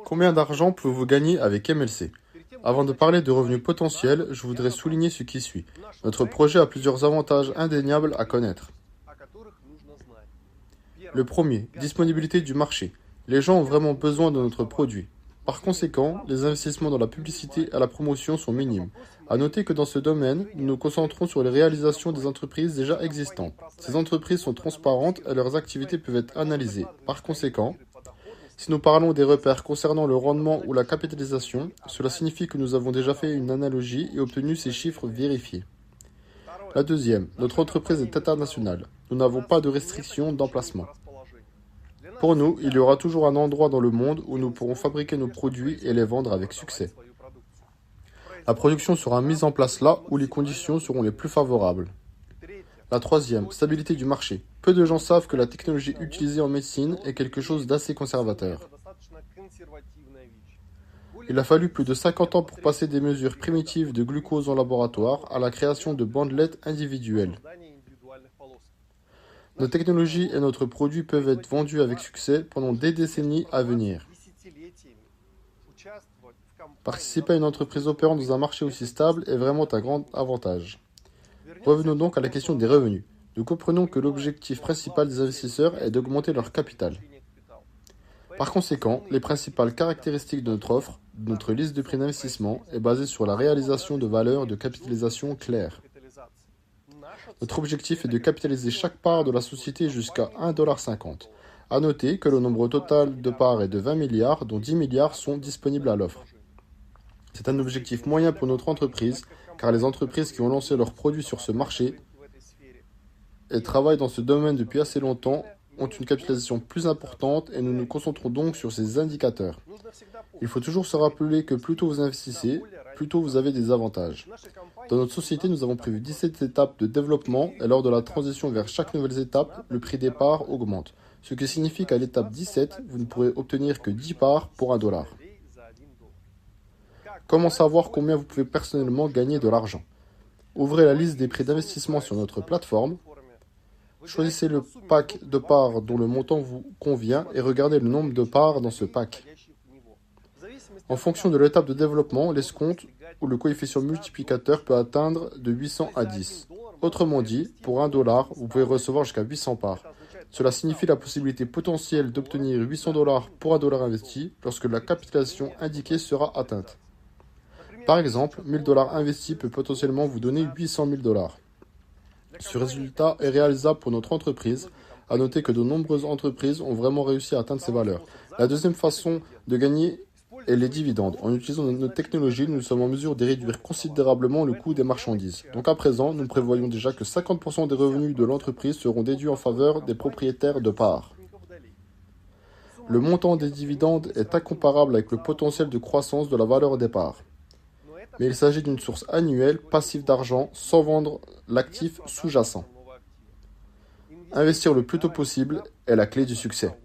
Combien d'argent pouvez-vous gagner avec MLC? Avant de parler de revenus potentiels, je voudrais souligner ce qui suit. Notre projet a plusieurs avantages indéniables à connaître. Le premier, disponibilité du marché. Les gens ont vraiment besoin de notre produit. Par conséquent, les investissements dans la publicité et la promotion sont minimes. À noter que dans ce domaine, nous nous concentrons sur les réalisations des entreprises déjà existantes. Ces entreprises sont transparentes et leurs activités peuvent être analysées. Par conséquent, si nous parlons des repères concernant le rendement ou la capitalisation, cela signifie que nous avons déjà fait une analogie et obtenu ces chiffres vérifiés. La deuxième, notre entreprise est internationale. Nous n'avons pas de restrictions d'emplacement. Pour nous, il y aura toujours un endroit dans le monde où nous pourrons fabriquer nos produits et les vendre avec succès. La production sera mise en place là où les conditions seront les plus favorables. La troisième, stabilité du marché. Peu de gens savent que la technologie utilisée en médecine est quelque chose d'assez conservateur. Il a fallu plus de 50 ans pour passer des mesures primitives de glucose en laboratoire à la création de bandelettes individuelles. Nos technologies et notre produit peuvent être vendus avec succès pendant des décennies à venir. Participer à une entreprise opérant dans un marché aussi stable est vraiment un grand avantage. Revenons donc à la question des revenus. Nous comprenons que l'objectif principal des investisseurs est d'augmenter leur capital. Par conséquent, les principales caractéristiques de notre offre, de notre liste de prix d'investissement, est basée sur la réalisation de valeurs de capitalisation claires. Notre objectif est de capitaliser chaque part de la société jusqu'à 1,50 $. À noter que le nombre total de parts est de 20 milliards, dont 10 milliards sont disponibles à l'offre. C'est un objectif moyen pour notre entreprise, car les entreprises qui ont lancé leurs produits sur ce marché et travaillent dans ce domaine depuis assez longtemps ont une capitalisation plus importante et nous nous concentrons donc sur ces indicateurs. Il faut toujours se rappeler que plus tôt vous investissez, plus tôt vous avez des avantages. Dans notre société, nous avons prévu 17 étapes de développement et lors de la transition vers chaque nouvelle étape, le prix des parts augmente. Ce qui signifie qu'à l'étape 17, vous ne pourrez obtenir que 10 parts pour $1. Comment savoir combien vous pouvez personnellement gagner de l'argent? Ouvrez la liste des prix d'investissement sur notre plateforme. Choisissez le pack de parts dont le montant vous convient et regardez le nombre de parts dans ce pack. En fonction de l'étape de développement, l'escompte ou le coefficient multiplicateur peut atteindre de 800 à 10. Autrement dit, pour $1, vous pouvez recevoir jusqu'à 800 parts. Cela signifie la possibilité potentielle d'obtenir 800 $ pour $1 investi lorsque la capitalisation indiquée sera atteinte. Par exemple, 1000 $ investis peut potentiellement vous donner 800 000 $. Ce résultat est réalisable pour notre entreprise. À noter que de nombreuses entreprises ont vraiment réussi à atteindre ces valeurs. La deuxième façon de gagner est les dividendes. En utilisant notre technologie, nous sommes en mesure de réduire considérablement le coût des marchandises. Donc à présent, nous prévoyons déjà que 50% des revenus de l'entreprise seront déduits en faveur des propriétaires de parts. Le montant des dividendes est incomparable avec le potentiel de croissance de la valeur des parts. Mais il s'agit d'une source annuelle passive d'argent sans vendre l'actif sous-jacent. Investir le plus tôt possible est la clé du succès.